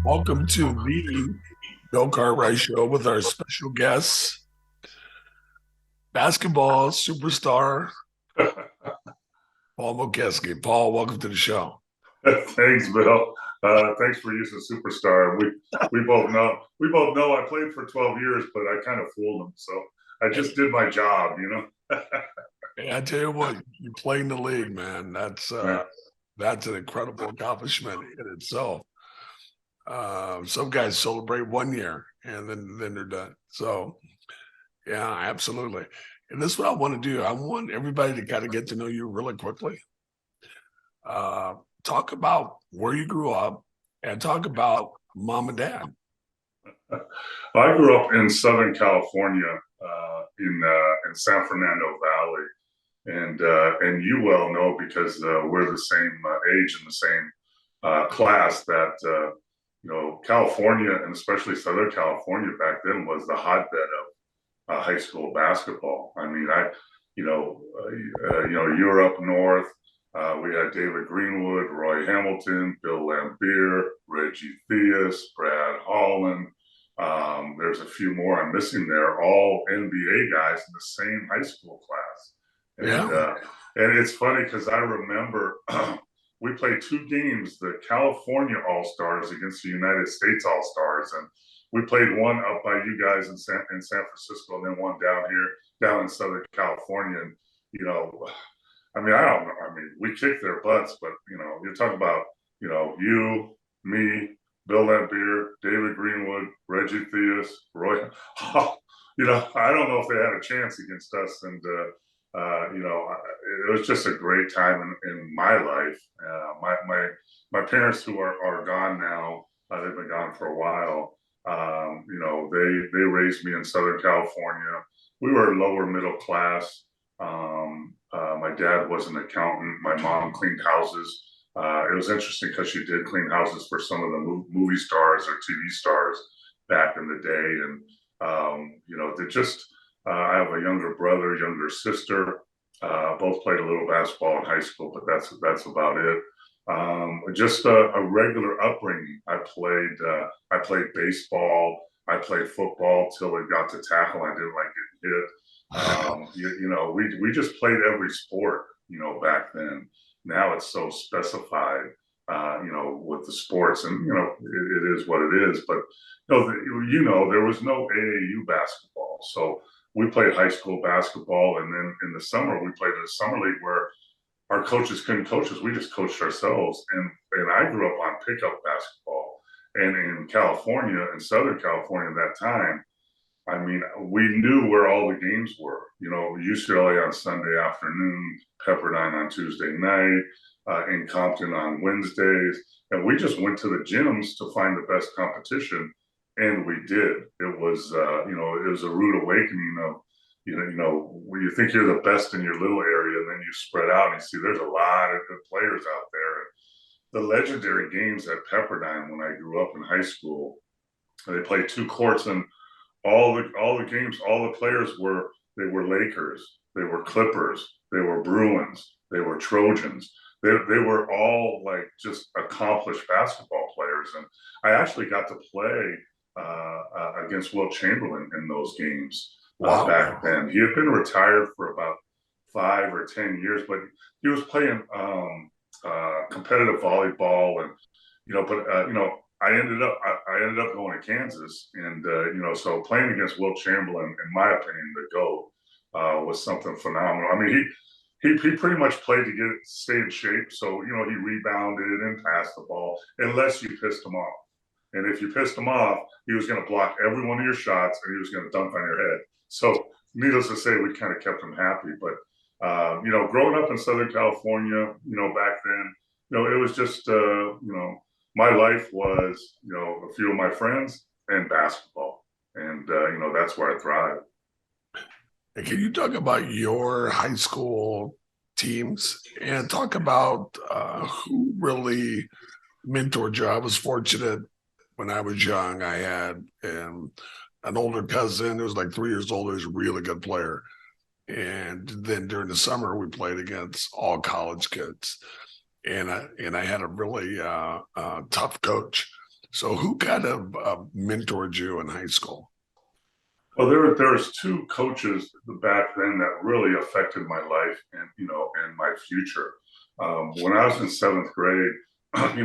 Welcome to the Bill Cartwright Show with our special guest, basketball superstar Paul Mokeski. Paul, welcome to the show. Thanks, Bill. Thanks for using superstar. We both know I played for 12 years, but I kind of fooled them. So I just did my job. Hey, I tell you what, you play in the league, man. Yeah. That's an incredible accomplishment in itself. Some guys celebrate 1 year and then they're done. So yeah, absolutely. And this is what I want to do. I want everybody to kind of get to know you really quickly. Uh, Talk about where you grew up and talk about mom and dad. I grew up in Southern California, in San Fernando Valley, and you well know because we're the same age and the same class that California, and especially Southern California back then, was the hotbed of high school basketball. I mean, you were up north. We had David Greenwood, Roy Hamilton, Bill Lambier, Reggie Theus, Brad Holland. There's a few more I'm missing there, all NBA guys in the same high school class. And Yeah. and it's funny because I remember we played two games, the California All Stars against the United States All Stars, and we played one up by you guys in San Francisco, and then one down here, down in Southern California. And you know, I mean, I don't know. I mean, we kicked their butts, but you're talking about you, me, Bill Lambier, David Greenwood, Reggie Theus, Roy. I don't know if they had a chance against us, and it was just a great time in my life. My parents, who are gone now, they've been gone for a while. They raised me in Southern California. We were lower middle class. My dad was an accountant. My mom cleaned houses. It was interesting because she did clean houses for some of the movie stars or TV stars back in the day. And, they just, I have a younger brother, younger sister. Both played a little basketball in high school, but that's about it. Just a regular upbringing. I played baseball. I played football till it got to tackle. I didn't like getting hit. We just played every sport, back then. Now it's so specified, with the sports, and it is what it is. But there was no AAU basketball, so we played high school basketball, and then in the summer we played in the summer league where our coaches couldn't coach us; we just coached ourselves. And I grew up on pickup basketball, and in California, in Southern California, at that time, I mean, we knew where all the games were. UCLA on Sunday afternoon, Pepperdine on Tuesday night, in Compton on Wednesdays, and we just went to the gyms to find the best competition, and we did. It was a rude awakening of, when you think you're the best in your little area, and then you spread out and you see there's a lot of good players out there. The legendary games at Pepperdine when I grew up in high school, they played two courts, and all the games, all the players were Lakers, they were Clippers, they were Bruins, they were Trojans. They were all like just accomplished basketball players, and I actually got to play against Wilt Chamberlain in those games Wow. back then. He had been retired for about 5 or 10 years, but he was playing competitive volleyball, and I ended up going to Kansas, and so playing against Wilt Chamberlain, in my opinion, the GOAT, was something phenomenal. I mean, he pretty much played to stay in shape, so he rebounded and passed the ball unless you pissed him off, and if you pissed him off, he was going to block every one of your shots and he was going to dunk on your head. So, needless to say, we kind of kept him happy. But growing up in Southern California, back then, it was just my life was, a few of my friends and basketball. And, that's where I thrive. And can you talk about your high school teams and talk about who really mentored you? I was fortunate when I was young. I had an older cousin who was like 3 years older, who's a really good player. And then during the summer, we played against all college kids. And I had a really tough coach. So who kind of mentored you in high school? Well, there was two coaches back then that really affected my life and and my future. When I was in seventh grade, like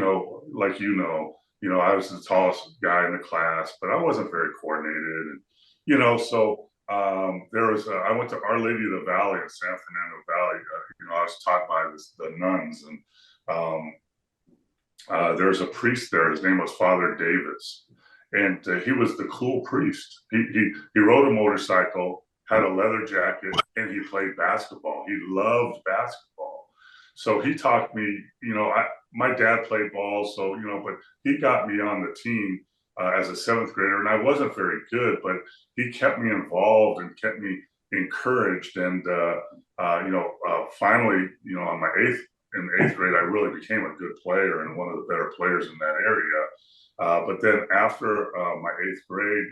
I was the tallest guy in the class, but I wasn't very coordinated, and so there was I went to Our Lady of the Valley in San Fernando Valley. I was taught by the nuns, and um, there's a priest there. His name was Father Davis, and he was the cool priest. He rode a motorcycle, had a leather jacket, and he played basketball. He loved basketball, so he taught me. My dad played ball, so but he got me on the team as a seventh grader, and I wasn't very good, but he kept me involved and kept me encouraged, and finally, on my in the eighth grade, I really became a good player and one of the better players in that area. But then after my eighth grade,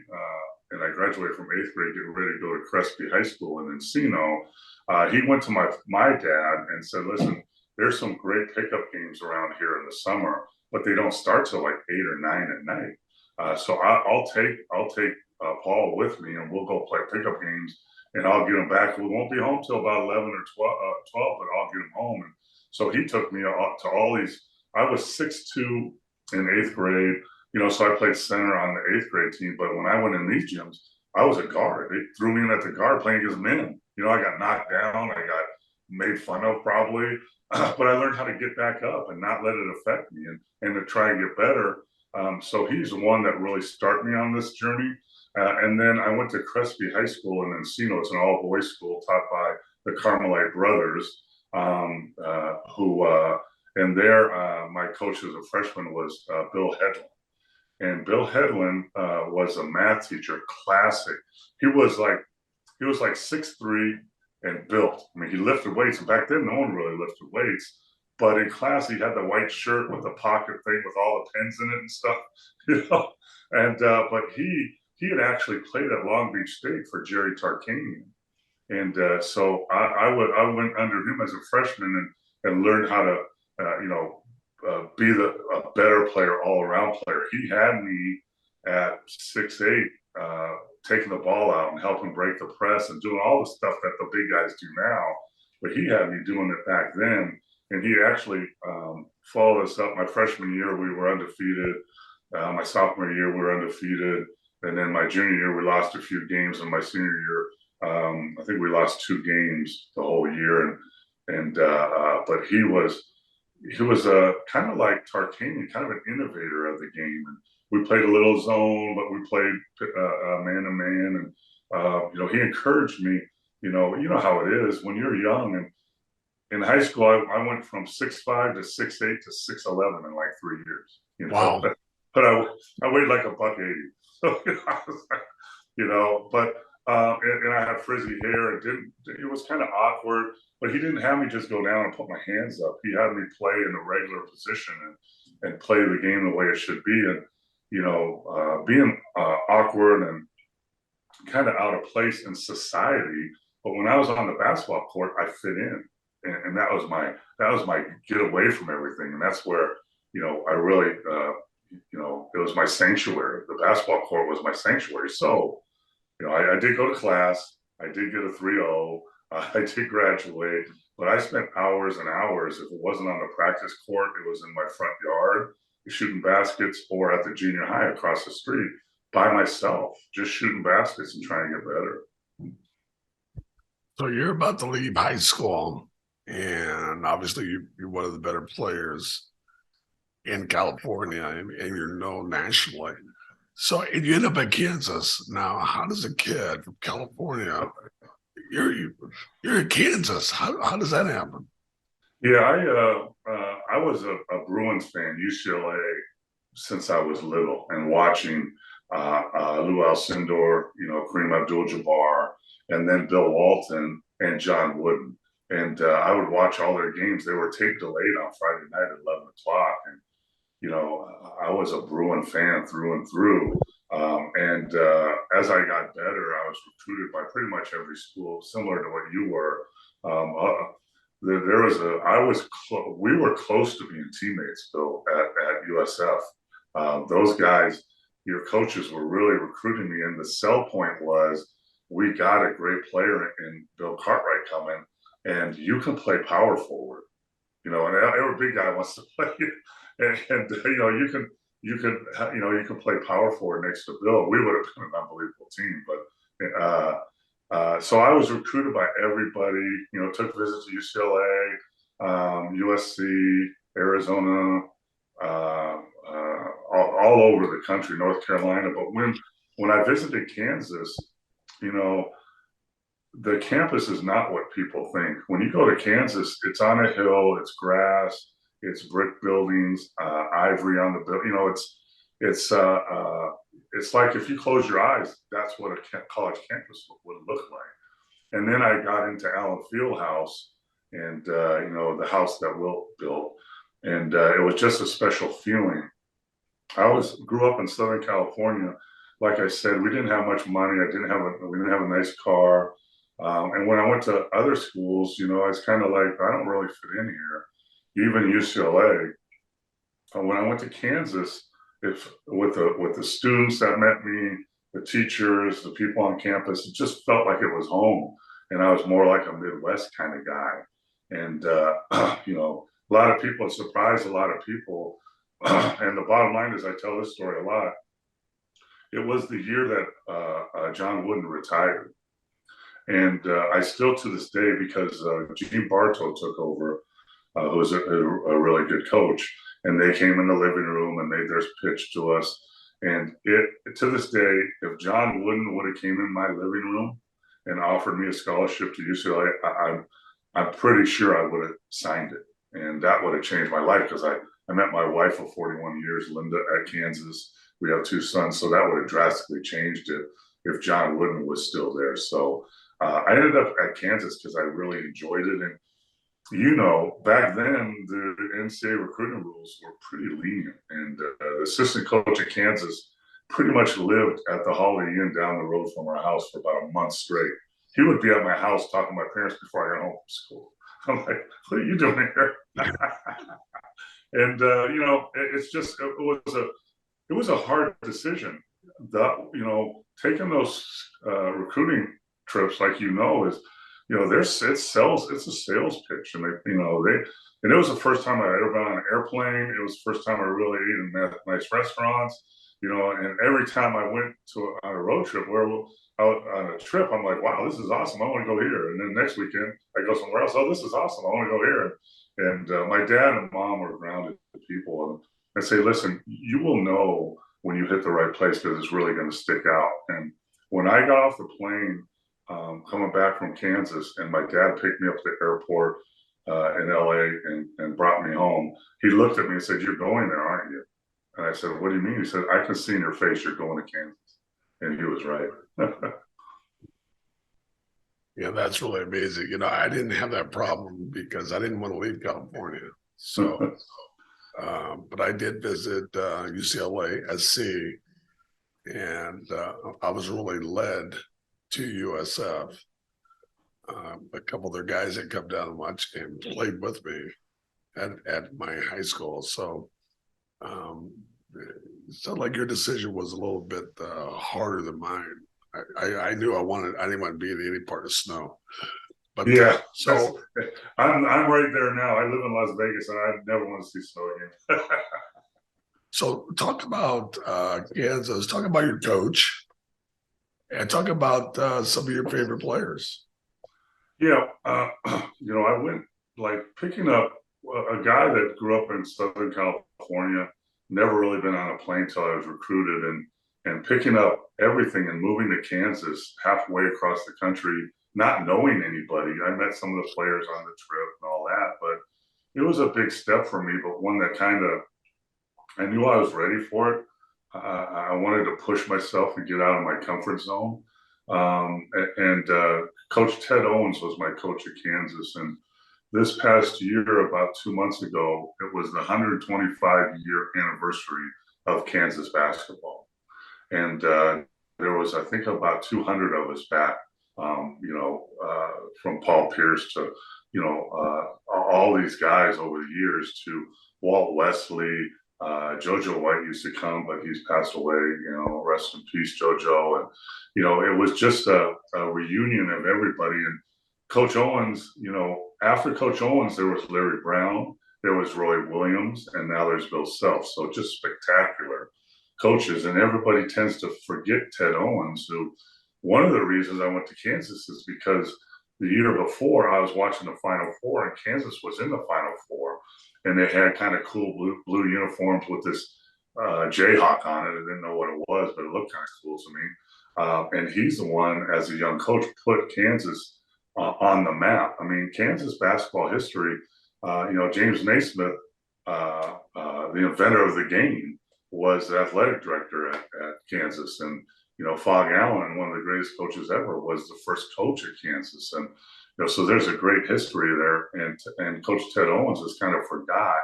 and I graduated from eighth grade, getting ready to go to Crespi High School in Encino, he went to my dad and said, "Listen, there's some great pickup games around here in the summer, but they don't start till like 8 or 9 at night. So I'll take Paul with me, and we'll go play pickup games, and I'll get him back. We won't be home till about 11 or 12, but I'll get him home." And so he took me to all these. I was 6'2" in eighth grade, so I played center on the eighth grade team. But when I went in these gyms, I was a guard. They threw me in at the guard playing against men. I got knocked down. I got made fun of probably, but I learned how to get back up and not let it affect me, and to try and get better. So he's the one that really started me on this journey. And then I went to Crespi High School in Encino. It's an all-boys school taught by the Carmelite brothers, and there my coach as a freshman was Bill Hedlund. And Bill Hedlund was a math teacher, classic. He was like 6'3" and built. I mean, he lifted weights, and back then no one really lifted weights. But in class, he had the white shirt with the pocket thing with all the pens in it and stuff, And but he had actually played at Long Beach State for Jerry Tarkanian, and so I went under him as a freshman and learned how to be a better player, all around player. He had me at 6'8", taking the ball out and helping break the press and doing all the stuff that the big guys do now. But he had me doing it back then, and he actually followed us up. My freshman year, we were undefeated. My sophomore year, we were undefeated. And then my junior year, we lost a few games. And my senior year, I think we lost 2 games the whole year. But he was kind of like Tarkanian, kind of an innovator of the game. And we played a little zone, but we played man to man. And he encouraged me. You know how it is when you're young. And in high school, I went from 6'5" to 6'8" to 6'11" in like 3 years. Wow. But I weighed like $180. So I was like, but and I had frizzy hair. It was kind of awkward. But he didn't have me just go down and put my hands up. He had me play in a regular position and play the game the way it should be. And being awkward and kind of out of place in society. But when I was on the basketball court, I fit in, and that was my get away from everything. And that's where I really it was my sanctuary. The basketball court was my sanctuary. So I did go to class. I did get a 3.0. I did graduate, but I spent hours and hours. If it wasn't on the practice court, it was in my front yard, shooting baskets, or at the junior high across the street by myself, just shooting baskets and trying to get better. So you're about to leave high school, and obviously you're one of the better players in California, and you're known nationally. So you end up in Kansas. Now, how does a kid from California, you're in Kansas, how does that happen? Yeah, I was a Bruins fan, UCLA, since I was little, and watching Lou Alcindor, Kareem Abdul-Jabbar, and then Bill Walton and John Wooden. And I would watch all their games. They were tape delayed on Friday night at 11 o'clock. And, I was a Bruin fan through and through. As I got better, I was recruited by pretty much every school, similar to what you were. We were close to being teammates, Bill, at USF. those guys, your coaches were really recruiting me, and the sell point was we got a great player in Bill Cartwright coming, and you can play power forward, and every big guy wants to play, and you can play power forward next to Bill. We would have been an unbelievable team, but so I was recruited by everybody. Took visits to UCLA, USC, Arizona, all over the country, North Carolina. But when I visited Kansas, the campus is not what people think. When you go to Kansas, it's on a hill, it's grass, it's brick buildings, ivory on the building. It's like if you close your eyes, that's what a college campus would look like. And then I got into Allen Fieldhouse, and the house that Wilt built, and it was just a special feeling. I grew up in Southern California. Like I said, we didn't have much money. We didn't have a nice car. And when I went to other schools, I was kind of like, I don't really fit in here. Even UCLA. When I went to Kansas, with the students that met me, the teachers, the people on campus, it just felt like it was home. And I was more like a Midwest kind of guy. And a lot of people, surprised a lot of people. And the bottom line is, I tell this story a lot. It was the year that John Wooden retired. And I still, to this day, because Gene Bartow took over, who was a really good coach, and they came in the living room and made their pitch to us. And to this day, if John Wooden would have came in my living room and offered me a scholarship to UCLA, I'm pretty sure I would have signed it. And that would have changed my life, because I met my wife of 41 years, Linda, at Kansas. We have 2 sons, so that would have drastically changed it if John Wooden was still there. So I ended up at Kansas because I really enjoyed it. And, back then, the NCAA recruiting rules were pretty lenient. And the assistant coach at Kansas pretty much lived at the Holiday Inn down the road from our house for about a month straight. He would be at my house talking to my parents before I got home from school. I'm like, what are you doing here? And, it was a hard decision. Taking those recruiting trips, like is, it's a sales pitch, and and it was the first time I ever been on an airplane. It was the first time I really ate in nice restaurants, and every time I went on a road trip on a trip, I'm like, wow, this is awesome. I want to go here. And then next weekend I go somewhere else. Oh, this is awesome. I want to go here. And my dad and mom were grounded people, and I say, listen, you will know when you hit the right place, because it's really going to stick out. And when I got off the plane, coming back from Kansas, and my dad picked me up at the airport in LA and brought me home, he looked at me and said, you're going there, aren't you? And I said, what do you mean? He said, I can see in your face you're going to Kansas. And he was right. Yeah, that's really amazing. I didn't have that problem because I didn't want to leave California. So, but I did visit UCLA SC, and I was really led to USF. A couple of their guys that come down and watch games played with me at my high school. So it sounded like your decision was a little bit harder than mine. I knew I didn't want to be in any part of snow. But yeah, so I'm right there now. I live in Las Vegas, and I never want to see snow again. So talk about Kansas. Talk about your coach, and talk about some of your favorite players. Yeah, I went picking up a guy that grew up in Southern California, never really been on a plane till I was recruited, and picking up everything and moving to Kansas halfway across the country, not knowing anybody. I met some of the players on the trip and all that, but it was a big step for me, but one that I knew I was ready for it. I wanted to push myself and get out of my comfort zone. Coach Ted Owens was my coach at Kansas. And this past year, about 2 months ago, it was the 125-year anniversary of Kansas basketball. And there was, I think, about 200 of us back, from Paul Pierce to, all these guys over the years, to Walt Wesley, JoJo White used to come, but he's passed away. Rest in peace, JoJo. And it was just a reunion of everybody. And Coach Owens, after Coach Owens, there was Larry Brown, there was Roy Williams, and now there's Bill Self. So just spectacular coaches. And everybody tends to forget Ted Owens, who one of the reasons I went to Kansas is because the year before I was watching the Final Four, and Kansas was in the Final Four, and they had kind of cool blue uniforms with this Jayhawk on it. I didn't know what it was, but it looked kind of cool to me. And he's the one, as a young coach, put Kansas on the map. I mean, Kansas basketball history. James Naismith, the inventor of the game, was the athletic director at Kansas, and Fog Allen, one of the greatest coaches ever, was the first coach at Kansas. And so there's a great history there. And Coach Ted Owens is kind of forgot,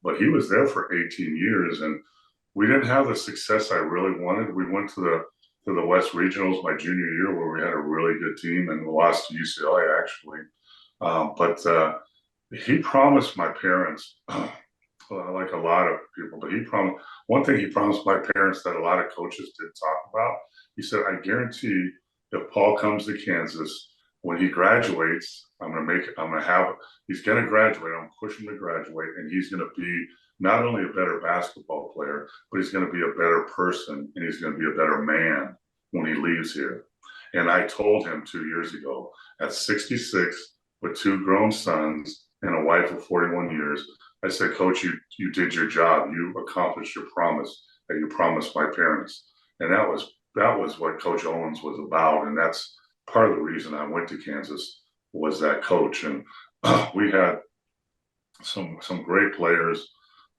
but he was there for 18 years, and we didn't have the success I really wanted. We went to the West Regionals my junior year, where we had a really good team, and we lost to UCLA actually. But he promised my parents, like a lot of people, but one thing he promised my parents that a lot of coaches didn't talk about. He said, I guarantee if Paul comes to Kansas, when he graduates, he's going to graduate. I'm pushing him to graduate, and he's going to be not only a better basketball player, but he's going to be a better person, and he's going to be a better man when he leaves here. And I told him 2 years ago, at 66, with 2 grown sons and a wife of 41 years, I said, Coach, you did your job. You accomplished your promise that you promised my parents. And that was what Coach Owens was about. And that's part of the reason I went to Kansas, was that coach. And we had some great players.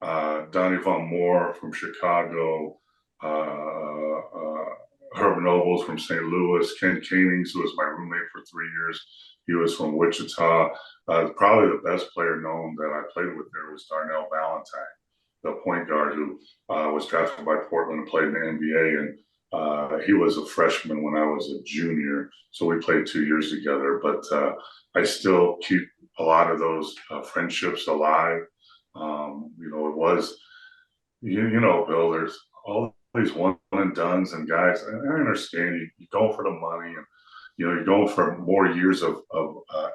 Donnie Von Moore from Chicago, Herb Nobles from St. Louis, Ken Canings, who was my roommate for 3 years. He was from Wichita. Probably the best player known that I played with there was Darnell Valentine, the point guard who was drafted by Portland and played in the NBA. And he was a freshman when I was a junior. So we played 2 years together. But I still keep a lot of those friendships alive. It was, Bill, there's all these one and dones and guys. And I understand you go for the money, and you're going for more years of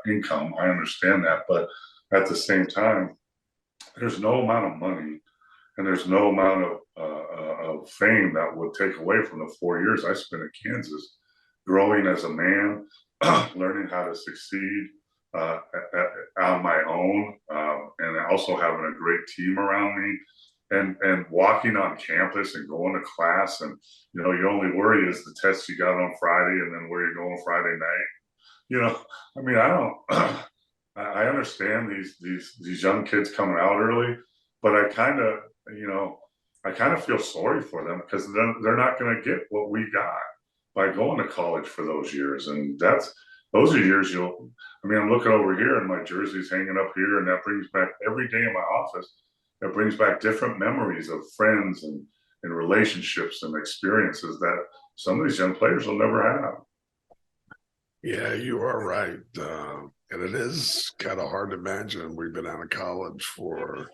income. I understand that, but at the same time, there's no amount of money and there's no amount of fame that would take away from the 4 years I spent at Kansas, growing as a man, learning how to succeed on my own, and also having a great team around me. And walking on campus and going to class, and your only worry is the test you got on Friday, and then where you're going Friday night. I mean, I understand these young kids coming out early, but I kind of feel sorry for them, because they're not going to get what we got by going to college for those years. And those are years I'm looking over here and my jersey's hanging up here, and that brings back every day in my office. It brings back different memories of friends and relationships and experiences that some of these young players will never have. Yeah, you are right. And it is kind of hard to imagine we've been out of college for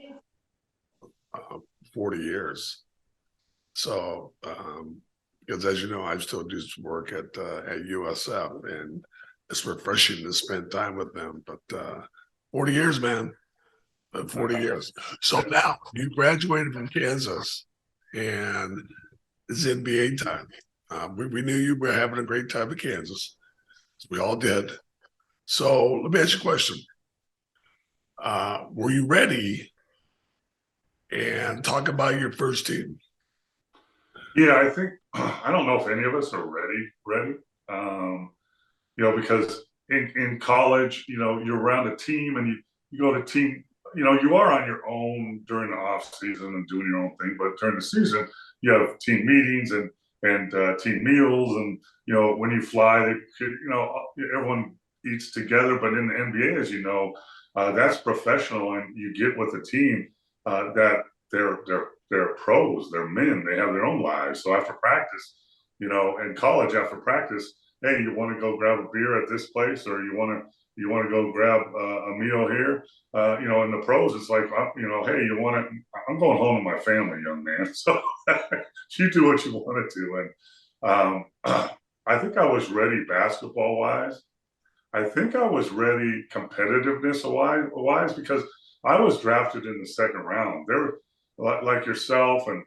40 years. So, because as you know, I still do some work at USF, and it's refreshing to spend time with them. But 40 years, man. 40 years. So now you graduated from Kansas, and it's NBA time. We knew you were having a great time in Kansas. We all did. So let me ask you a question. Were you ready? And talk about your first team. Yeah, I don't know if any of us are ready. Because in college, you're around a team, and you go to team. You are on your own during the off season and doing your own thing, but during the season, you have team meetings and team meals, and when you fly, everyone eats together. But in the NBA, as you know, that's professional, and you get with a team that they're pros, they're men, they have their own lives. So after practice, in college, after practice, hey, you want to go grab a beer at this place, or you want to You want to go grab a meal here? You know, in the pros, it's like, you know, hey, you want to? I'm going home to my family, young man. So you do what you want to do. And I think I was ready basketball wise. I think I was ready competitiveness wise because I was drafted in the second round. There were like yourself and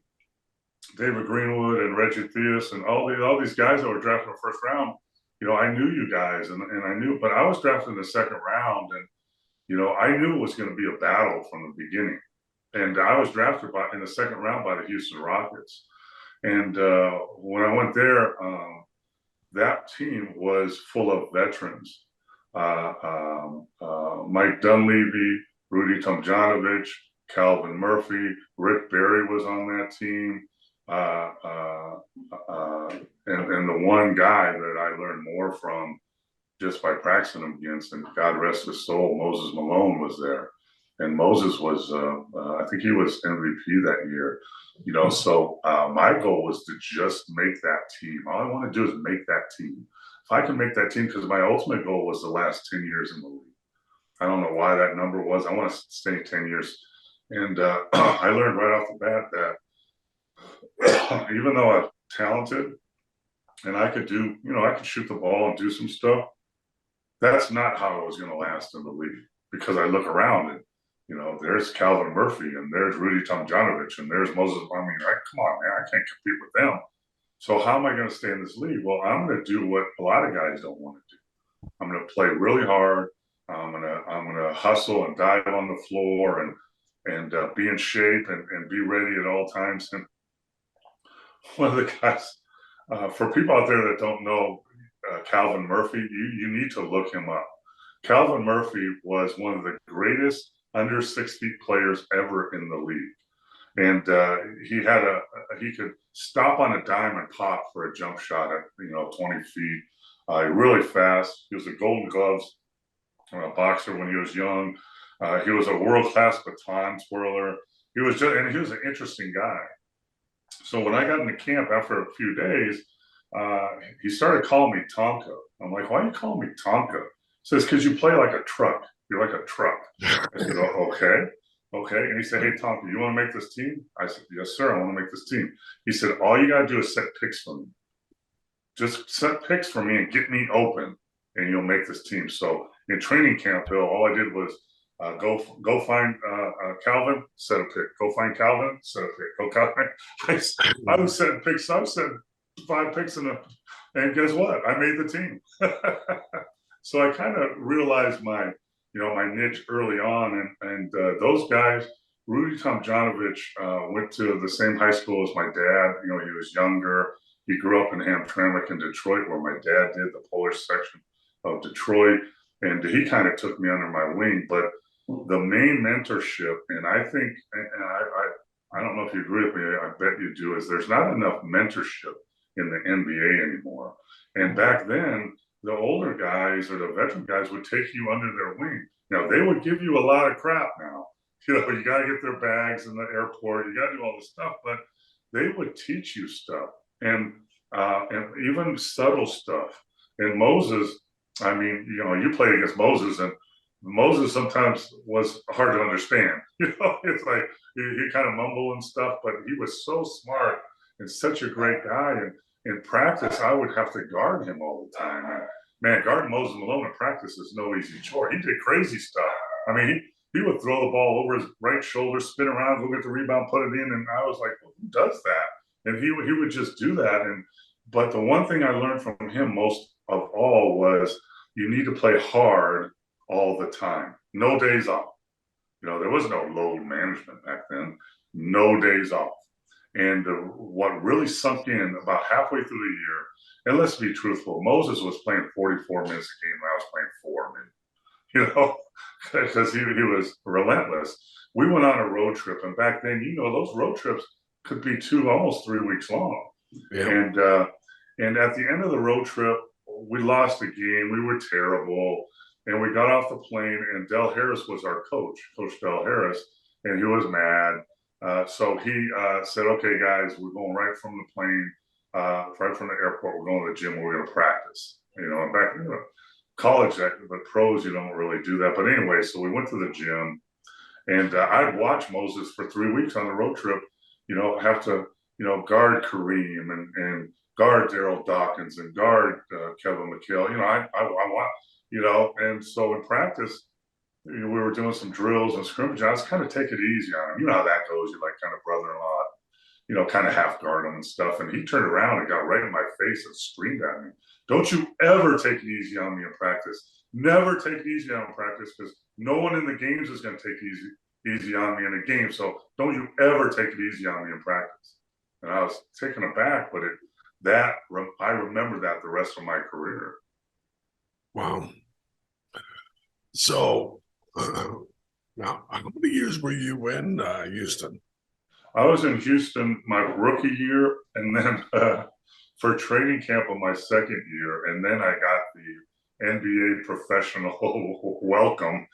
David Greenwood and Reggie Theus and all these guys that were drafted in the first round. You know, I knew you guys and I knew, but I was drafted in the second round, and you know, I knew it was going to be a battle from the beginning. And I was drafted in the second round by the Houston Rockets. And when I went there, that team was full of veterans. Mike Dunleavy, Rudy Tomjanovich, Calvin Murphy, Rick Barry was on that team. And the one guy that I learned more from just by practicing him against, and God rest his soul, Moses Malone was there. And Moses was, I think he was MVP that year. You know, so my goal was to just make that team. All I want to do is make that team. If I can make that team, because my ultimate goal was the last 10 years in the league. I don't know why that number was. I want to stay 10 years. And I learned right off the bat that even though I'm talented and I could do, you know, I could shoot the ball and do some stuff, that's not how I was going to last in the league. Because I look around and, you know, there's Calvin Murphy and there's Rudy Tomjanovich and there's Moses. I mean, come on, man, I can't compete with them. So how am I going to stay in this league? Well, I'm going to do what a lot of guys don't want to do. I'm going to play really hard. I'm gonna hustle and dive on the floor and be in shape and be ready at all times. And one of the guys, for people out there that don't know Calvin Murphy, you need to look him up. Calvin Murphy was one of the greatest under 6 feet players ever in the league. And he could stop on a dime and pop for a jump shot at 20 feet. Really fast. He was a Golden Gloves boxer when he was young. He was a world-class baton twirler. He was an interesting guy. So when I got into camp after a few days, he started calling me Tonka. I'm like, why are you calling me Tonka? He says, because you play like a truck. You're like a truck. I said, oh, okay. Okay. And he said, hey, Tonka, you want to make this team? I said, yes, sir. I want to make this team. He said, all you got to do is set picks for me. Just set picks for me and get me open, and you'll make this team. So in training camp, Bill, all I did was go find Calvin, set a pick. Go find Calvin, set a pick. Go Calvin. I was setting picks. I was setting 5 picks and guess what? I made the team. So I kind of realized my niche early on, and those guys. Rudy Tomjanovich went to the same high school as my dad. You know, he was younger. He grew up in Hamtramck in Detroit, where my dad did, the Polish section of Detroit. And he kind of took me under my wing. But the main mentorship, and I think, and I don't know if you agree with me, I bet you do, is there's not enough mentorship in the NBA anymore. And back then, the older guys or the veteran guys would take you under their wing. Now, they would give you a lot of crap now. You know, you got to get their bags in the airport. You got to do all this stuff. But they would teach you stuff. And even subtle stuff. And Moses, I mean, you played against Moses, and Moses sometimes was hard to understand. It's like he kind of mumbled and stuff, but he was so smart and such a great guy. And in practice, I would have to guard him all the time. And man, guarding Moses Malone in practice is no easy chore. He did crazy stuff. I mean, he would throw the ball over his right shoulder, spin around, go get the rebound, put it in, and I was like, well, who does that? And he would just do that. But the one thing I learned from him most of all was you need to play hard all the time. No days off. There was no load management back then. No days off. And what really sunk in about halfway through the year, and let's be truthful, Moses was playing 44 minutes a game. I was playing 4 minutes, because he was relentless. We went on a road trip, and back then, those road trips could be almost 3 weeks long. Yeah. And at the end of the road trip, we lost the game. We were terrible. And we got off the plane, and Del Harris was our coach, Coach Del Harris, and he was mad. So he said, okay, guys, we're going right from the plane, right from the airport. We're going to the gym. We're going to practice. And back then, college, but pros, you don't really do that. But anyway, so we went to the gym, and I'd watch Moses for 3 weeks on the road trip, have to, guard Kareem and guard Daryl Dawkins and guard Kevin McHale. I want, and so in practice, we were doing some drills and scrimmage. I was kind of taking it easy on him. You know how that goes. You're like kind of brother-in-law, kind of half guard him and stuff. And he turned around and got right in my face and screamed at me, "Don't you ever take it easy on me in practice. Never take it easy on me in practice, because no one in the games is going to take easy on me in a game. So don't you ever take it easy on me in practice." And I was taken aback, but I remember that the rest of my career. Wow. So now, how many years were you in Houston? I was in Houston my rookie year, and then for training camp of my second year, and then I got the NBA professional welcome.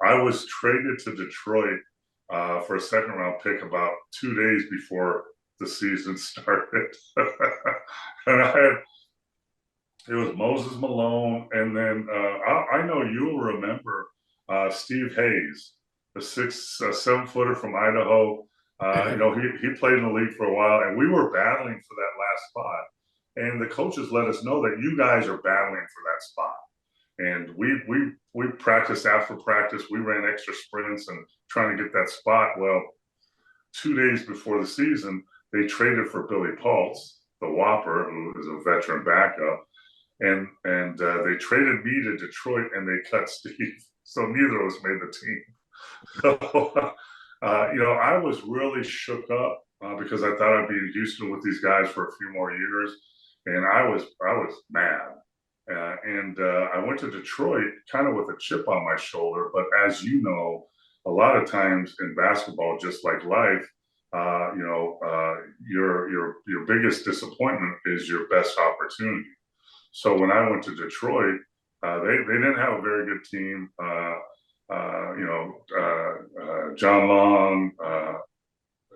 I was traded to Detroit for a second round pick about 2 days before the season started. And it was Moses Malone, and then I know you'll remember Steve Hayes, the 7-footer from Idaho. He played in the league for a while, and we were battling for that last spot. And the coaches let us know that you guys are battling for that spot. And we practiced after practice. We ran extra sprints and trying to get that spot. Well, 2 days before the season, they traded for Billy Pulse, the Whopper, who is a veteran backup. And they traded me to Detroit, and they cut Steve. So neither of us made the team. So, I was really shook up because I thought I'd be in Houston with these guys for a few more years, and I was mad. I went to Detroit kind of with a chip on my shoulder. But as you know, a lot of times in basketball, just like life, your biggest disappointment is your best opportunity. So when I went to Detroit, they didn't have a very good team. John Long,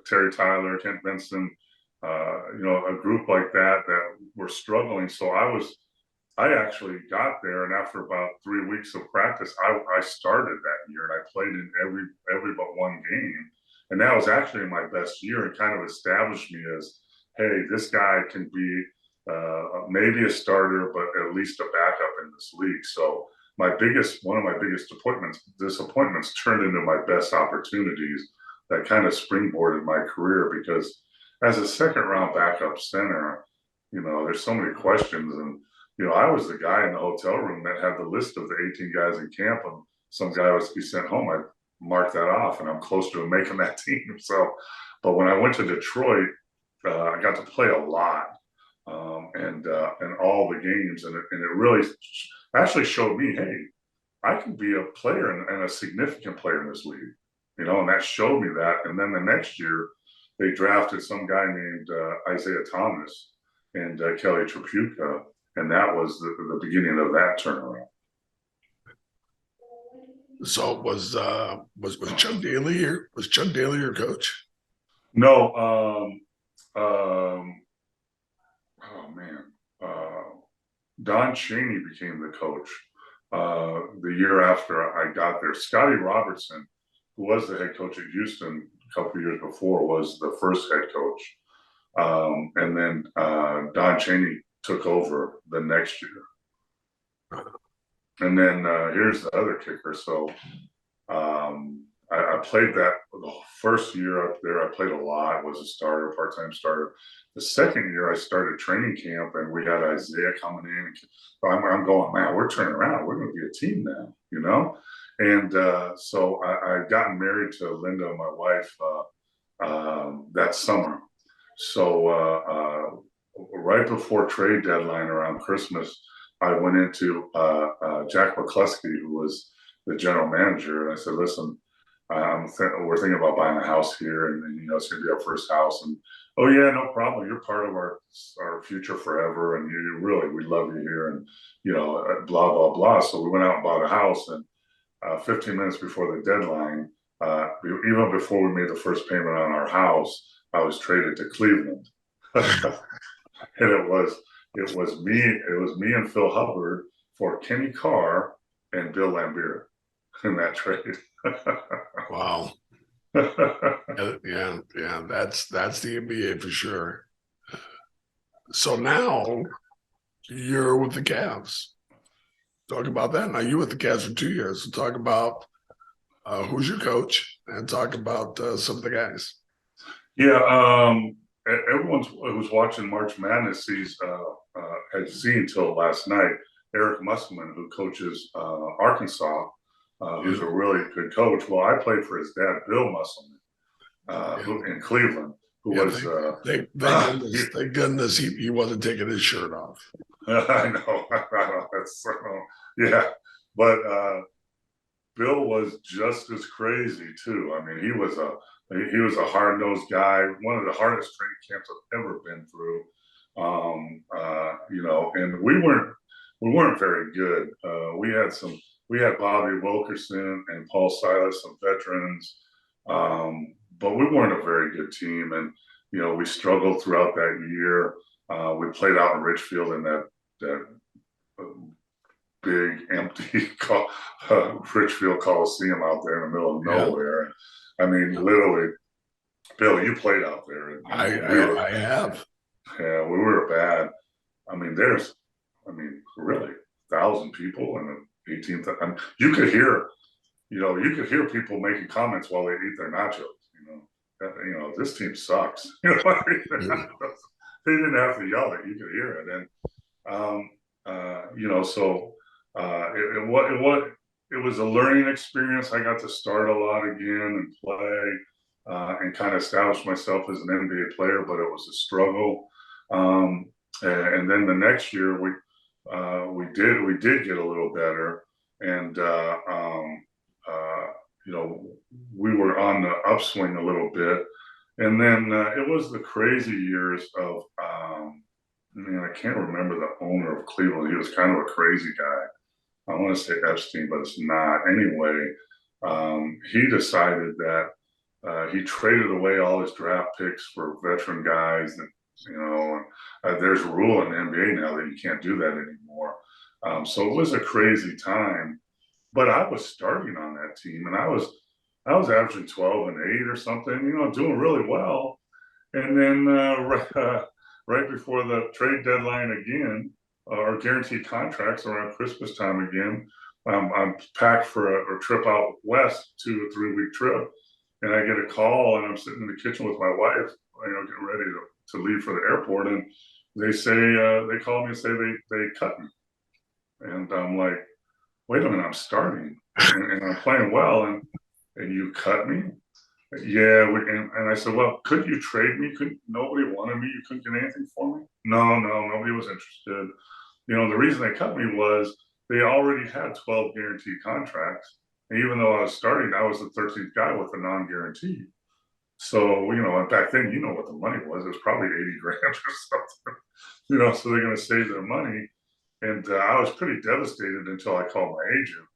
Terry Tyler, Kent Benson, a group like that were struggling. So I actually got there, and after about 3 weeks of practice, I started that year, and I played in every but one game. And that was actually my best year, and kind of established me as, hey, this guy can be maybe a starter, but at least a backup in this league. So one of my biggest disappointments turned into my best opportunities that kind of springboarded my career, because as a second round backup center, there's so many questions. And, I was the guy in the hotel room that had the list of the 18 guys in camp, and some guy was to be sent home. I marked that off, and I'm close to making that team. So, but when I went to Detroit, I got to play a lot. And all the games, and it really actually showed me, hey, I can be a player and a significant player in this league, and that showed me that. And then the next year, they drafted some guy named Isaiah Thomas and Kelly Tripucka, and that was the beginning of that turnaround. So was Chuck Daly here? Was Chuck Daly your coach? No. Oh man, Don Chaney became the coach the year after I got there. Scotty Robertson, who was the head coach at Houston a couple of years before, was the first head coach. And then Don Chaney took over the next year. And then here's the other kicker. So I played that the first year up there. I played a lot, was a starter, part-time starter. The second year I started training camp, and we had Isaiah coming in. I'm going, man, we're turning around. We're going to be a team now, And so I gotten married to Linda, my wife, that summer. So right before trade deadline around Christmas, I went into Jack McCluskey, who was the general manager, and I said, listen, we're thinking about buying a house here, and it's going to be our first house. And oh yeah, no problem. You're part of our future forever, and we love you here, and blah blah blah. So we went out and bought a house, and 15 minutes before the deadline, even before we made the first payment on our house, I was traded to Cleveland, and it was me and Phil Hubbard for Kenny Carr and Bill Laimbeer in that trade. Wow. Yeah, that's the NBA for sure. So now you're with the Cavs. Talk about that. Now you with the Cavs for 2 years. So talk about who's your coach and talk about some of the guys. Yeah, everyone who's watching March Madness had seen till last night Eric Musselman, who coaches Arkansas, who's a really good coach. Well, I played for his dad, Bill Musselman, who in Cleveland, who was thank goodness he wasn't taking his shirt off. I know, that's yeah, but Bill was just as crazy too. I mean, he was a hard-nosed guy, one of the hardest training camps I've ever been through. And we weren't very good. We had Bobby Wilkerson and Paul Silas, some veterans, but we weren't a very good team. And we struggled throughout that year. We played out in Richfield in that big empty Richfield Coliseum out there in the middle of nowhere. I mean, literally, Bill, you played out there. I have. Yeah, we were bad. I mean, really 1,000 people and 18,000. I mean, you could hear people making comments while they eat their nachos. This team sucks. They didn't have to yell it; you could hear it, and so it was a learning experience. I got to start a lot again and play and kind of establish myself as an NBA player, but it was a struggle. And then the next year we did get a little better, and we were on the upswing a little bit. And then it was the crazy years of I can't remember the owner of Cleveland. He was kind of a crazy guy. I want to say Epstein, but it's not. Anyway, he decided that he traded away all his draft picks for veteran guys. And there's a rule in the NBA now that you can't do that anymore. So it was a crazy time. But I was starting on that team, and I was averaging 12 and 8 or something, doing really well. And then right before the trade deadline again, or guaranteed contracts around Christmas time again, I'm packed for a trip out west, 2 or 3 week trip, and I get a call, and I'm sitting in the kitchen with my wife, getting ready to leave for the airport, and they call me and say they cut me, and I'm like, wait a minute, I'm starting and I'm playing well, and you cut me? Yeah, and I said, well, could you trade me? Nobody wanted me? You couldn't get anything for me? No, nobody was interested. The reason they cut me was they already had 12 guaranteed contracts. And even though I was starting, I was the 13th guy with a non-guarantee. So, back then, what the money was. It was probably 80 grand or something. So they're going to save their money. And I was pretty devastated until I called my agent.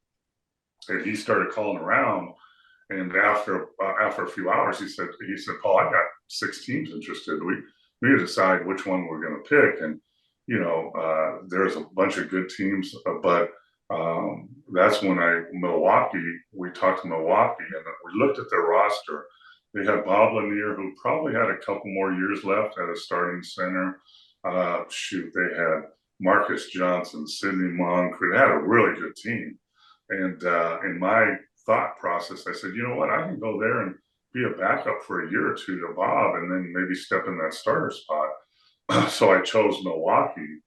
And he started calling around. And after a few hours, he said, Paul, I got 6 teams interested. We need to decide which one we're going to pick. And, there's a bunch of good teams, but that's when we talked to Milwaukee, and we looked at their roster. They had Bob Lanier, who probably had a couple more years left at a starting center. They had Marcus Johnson, Sidney Moncrief. They had a really good team. And in my thought process, I said, you know what, I can go there and be a backup for a year or two to Bob, and then maybe step in that starter spot. So I chose Milwaukee.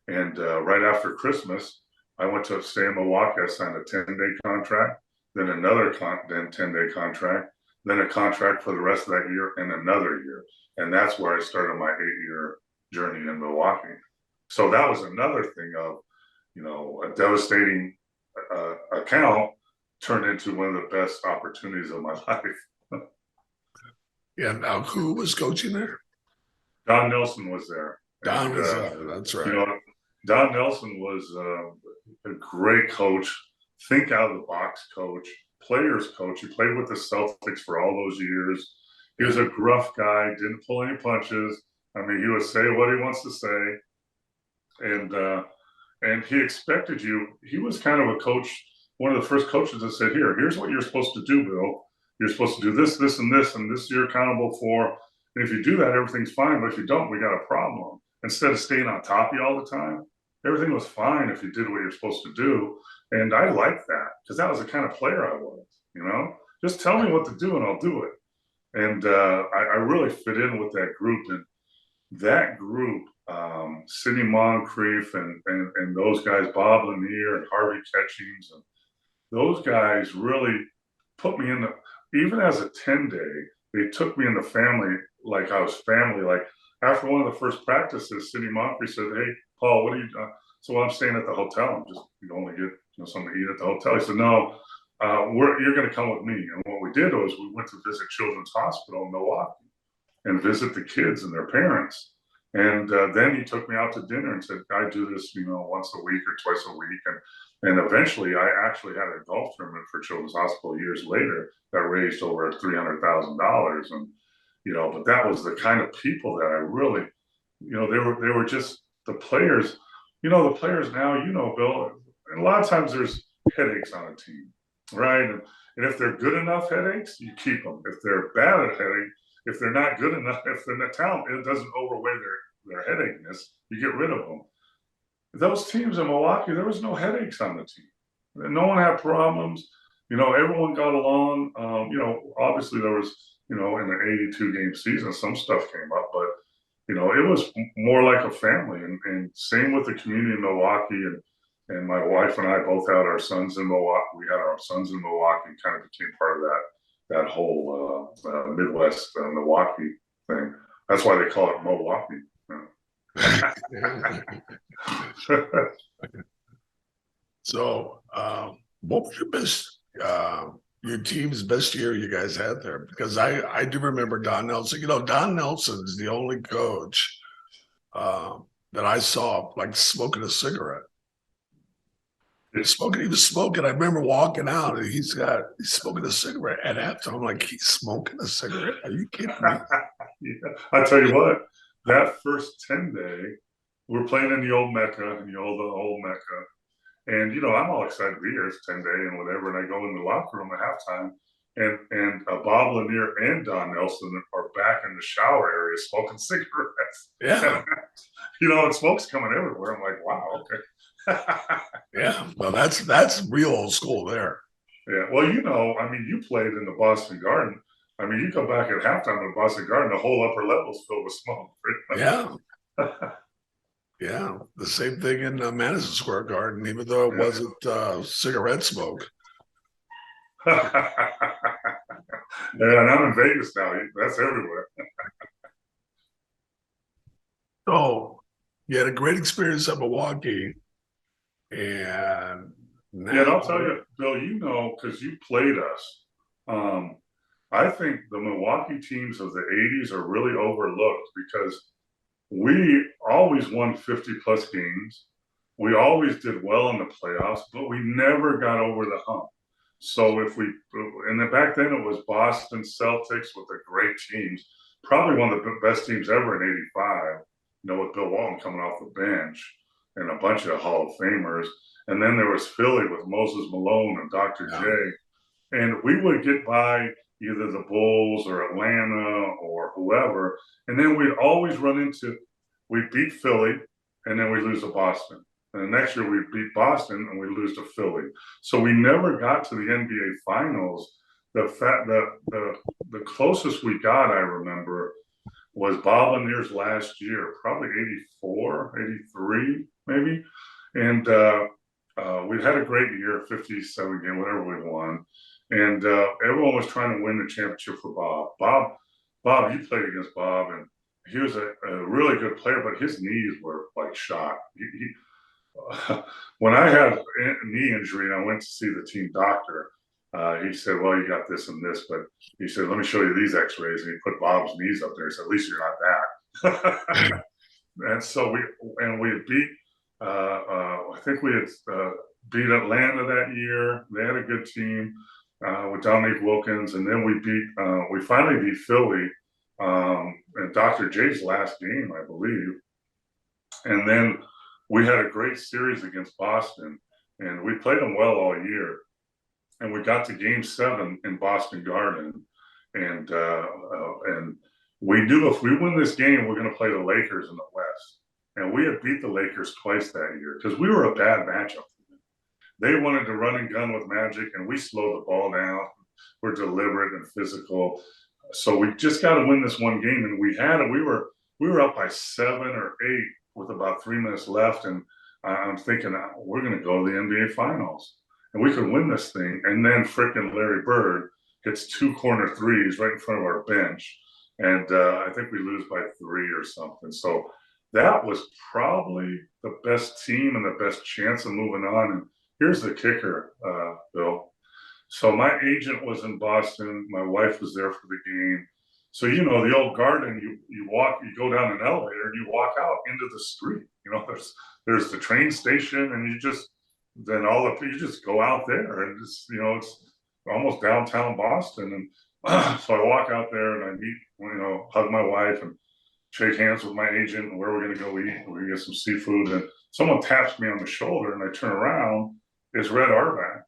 And right after Christmas, I went to stay in Milwaukee. I signed a 10-day contract, then another 10-day contract, then a contract for the rest of that year, and another year. And that's where I started my 8-year journey in Milwaukee. So that was another thing of, a devastating account turned into one of the best opportunities of my life. Yeah. Now, who was coaching there? Don Nelson was there. Don was that's right. Don Nelson was a great coach, think out of the box coach, players coach. He played with the Celtics for all those years. He was a gruff guy, didn't pull any punches. I mean, he would say what he wants to say. And, and he expected you. He was kind of a coach, one of the first coaches that said, here's what you're supposed to do, Bill. You're supposed to do this, this, and this you're accountable for. And if you do that, everything's fine. But if you don't, we got a problem. Instead of staying on top of you all the time, everything was fine if you did what you're supposed to do. And I liked that because that was the kind of player I was, you know? Just tell me what to do and I'll do it. And I really fit in with that group. And that group, Sidney Moncrief and those guys, Bob Lanier and Harvey Catchings, and those guys really put me in the, even as a 10-day, they took me in the family like I was family. Like after one of the first practices, Sidney Moncrief said, "Hey, Paul, what are you doing?" So I'm staying at the hotel. I'm just, you only get something to eat at the hotel. He said, "No, you're going to come with me." And what we did was we went to visit Children's Hospital in Milwaukee and visit the kids and their parents. And then he took me out to dinner and said, "I do this, once a week or twice a week." And eventually I actually had a golf tournament for Children's Hospital years later that raised over $300,000. And, but that was the kind of people that I really, they were just the players, the players now, Bill, and a lot of times there's headaches on a team, right? And if they're good enough headaches, you keep them. If they're bad at headache, if they're not good enough, if they're not talented, it doesn't overweigh their headache-ness, you get rid of them. Those teams in Milwaukee, there was no headaches on the team. No one had problems. Everyone got along. Obviously there was, in the 82 game season, some stuff came up, but it was more like a family. And same with the community in Milwaukee. And my wife and I both had our sons in Milwaukee. We had our sons in Milwaukee, kind of became part of that whole Midwest Milwaukee thing. That's why they call it Milwaukee. So, what was your team's best year you guys had there? Because I do remember Don Nelson. Don Nelson is the only coach that I saw like smoking a cigarette. He was smoking. I remember walking out and he's smoking a cigarette at halftime. I'm like, he's smoking a cigarette? Are you kidding me? Yeah. I tell you what, that first 10-day, we're playing in the old Mecca, the old Mecca. And, I'm all excited to be here. It's 10-day and whatever. And I go in the locker room at halftime and Bob Lanier and Don Nelson are back in the shower area smoking cigarettes. Yeah. And smoke's coming everywhere. I'm like, wow, okay. Yeah, well, that's real old school there. Yeah, well, you played in the Boston Garden. You come back at halftime in the Boston Garden, the whole upper level's filled with smoke. Yeah. Yeah, the same thing in Madison Square Garden, even though it wasn't cigarette smoke. Yeah, and I'm in Vegas now. That's everywhere. So you had a great experience at Milwaukee. And now, and I'll tell you, Bill, because you played us, I think the Milwaukee teams of the 80s are really overlooked because we always won 50-plus games. We always did well in the playoffs, but we never got over the hump. So back then it was Boston Celtics with the great teams, probably one of the best teams ever in '85, with Bill Walton coming off the bench and a bunch of Hall of Famers. And then there was Philly with Moses Malone and Dr. J. And we would get by either the Bulls or Atlanta or whoever. And then we'd always we'd beat Philly and then we lose to Boston. And the next year we beat Boston and we lose to Philly. So we never got to the NBA Finals. The closest we got, I remember, was Bob Lanier's last year, probably 84, 83, maybe. And we had a great year, 57 game, whatever we won. And everyone was trying to win the championship for Bob. Bob, you played against Bob, and he was a really good player, but his knees were like shot. When I had a knee injury and I went to see the team doctor, he said, "Well, you got this and this," but he said, "Let me show you these x-rays." And he put Bob's knees up there. He said, "At least you're not that." And so we had beat, I think we had beat Atlanta that year. They had a good team with Dominique Wilkins. And then we finally beat Philly in Dr. J's last game, I believe. And then we had a great series against Boston, and we played them well all year. And we got to Game 7 in Boston Garden, and we knew if we win this game, we're going to play the Lakers in the West. And we had beat the Lakers twice that year because we were a bad matchup. They wanted to run and gun with Magic, and we slowed the ball down. We're deliberate and physical. So we just got to win this one game, and we had it. We were up by 7 or 8 with about 3 minutes left, and I'm thinking we're going to go to the NBA Finals, and we could win this thing. And then frickin' Larry Bird hits 2 corner threes right in front of our bench, and I think we lose by 3 or something. So that was probably the best team and the best chance of moving on. And here's the kicker, Bill. So my agent was in Boston. My wife was there for the game. So, you know, the old Garden, you go down an elevator and you walk out into the street. You know, there's the train station, and you just go out there, and it's, you know, it's almost downtown Boston. And so I walk out there and I meet, you know, hug my wife and shake hands with my agent and where we're going to go eat. We're going to get some seafood. And someone taps me on the shoulder, and I turn around. It's Red Auerbach.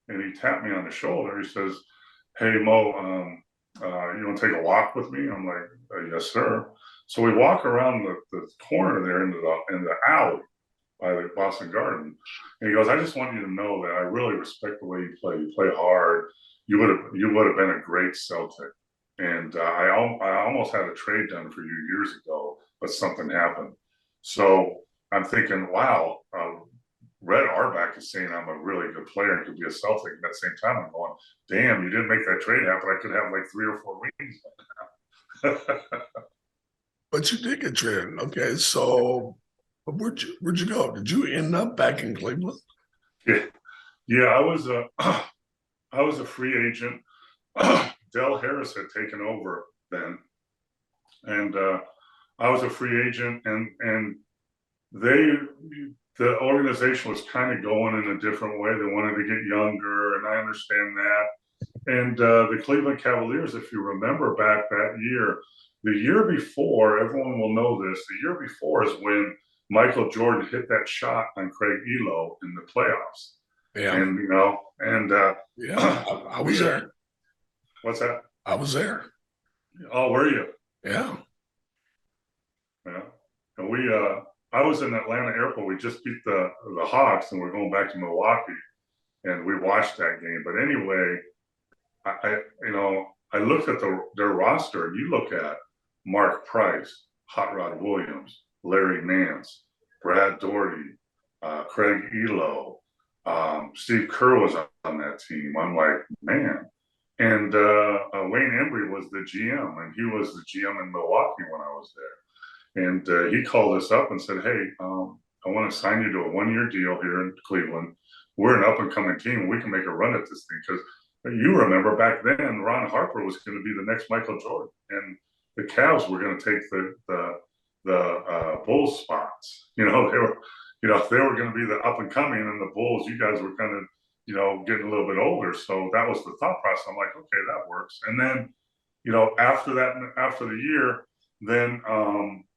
And he tapped me on the shoulder. He says, "Hey, Mo, you want to take a walk with me?" I'm like, "Yes, sir." So we walk around the corner there into the alley by the Boston Garden. And he goes, "I just want you to know that I really respect the way you play. You play hard. You would have been a great Celtic. And I almost had a trade done for you years ago, but something happened." So I'm thinking, wow, Red Auerbach is saying I'm a really good player and could be a Celtic. At the same time, I'm going, damn, you didn't make that trade happen. I could have like 3 or 4 rings. But you did get traded. Okay, so where'd you go? Did you end up back in Cleveland? Yeah, I was a free agent. Del Harris had taken over then, and I was a free agent, and the organization was kind of going in a different way. They wanted to get younger, and I understand that. And the Cleveland Cavaliers, if you remember back that year, the year before, everyone will know this, the year before is when Michael Jordan hit that shot on Craig Elo in the playoffs. Yeah. And, you know, and yeah, I was there. What's that? I was there. Oh, were you? Yeah. Yeah. And I was in Atlanta airport. We just beat the Hawks, and we're going back to Milwaukee, and we watched that game. But anyway, I looked at their roster, and you look at Mark Price, Hot Rod Williams, Larry Nance, Brad Daugherty, Craig Elo, Steve Kerr was on that team. I'm like, man. And Wayne Embry was the GM, and he was the GM in Milwaukee when I was there. And he called us up and said, "Hey, I want to sign you to a 1-year deal here in Cleveland. We're an up-and-coming team. We can make a run at this thing." Because you remember back then, Ron Harper was going to be the next Michael Jordan, and the Cavs were going to take the Bulls spots. They were going to be the up-and-coming, and the Bulls, you guys were kind of, getting a little bit older. So that was the thought process. I'm like, okay, that works. And then, after the year, then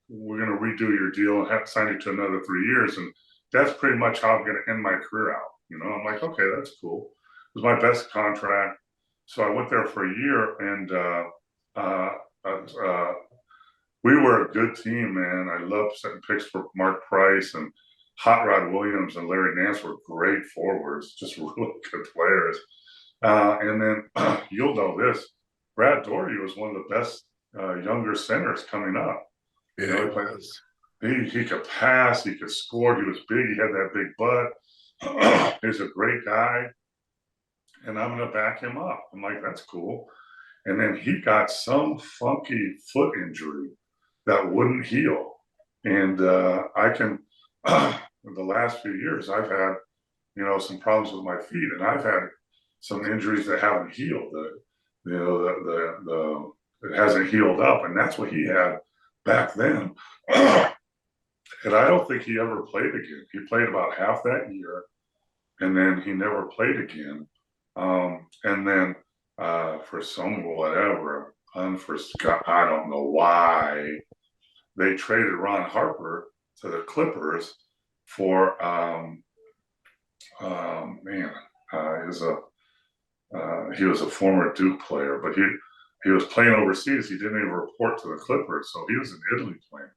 we're going to redo your deal and have to sign you to another 3 years. And that's pretty much how I'm going to end my career out. I'm like, okay, that's cool. It was my best contract. So I went there for a year, and we were a good team, man. I loved setting picks for Mark Price, and Hot Rod Williams and Larry Nance were great forwards, just really good players. And then you'll know this, Brad Daugherty was one of the best younger centers coming up. Yeah, he could pass, he could score, he was big, he had that big butt. He's a great guy, and I'm going to back him up. I'm like, that's cool. And then he got some funky foot injury that wouldn't heal. And the last few years, I've had, some problems with my feet, and I've had some injuries that haven't healed. It hasn't healed up, and that's what he had back then. And I don't think he ever played again. He played about half that year, and then he never played again. And then for some whatever, I don't know why, they traded Ron Harper to the Clippers, for man, he was a former Duke player, but he was playing overseas. He didn't even report to the Clippers, so he was in Italy playing.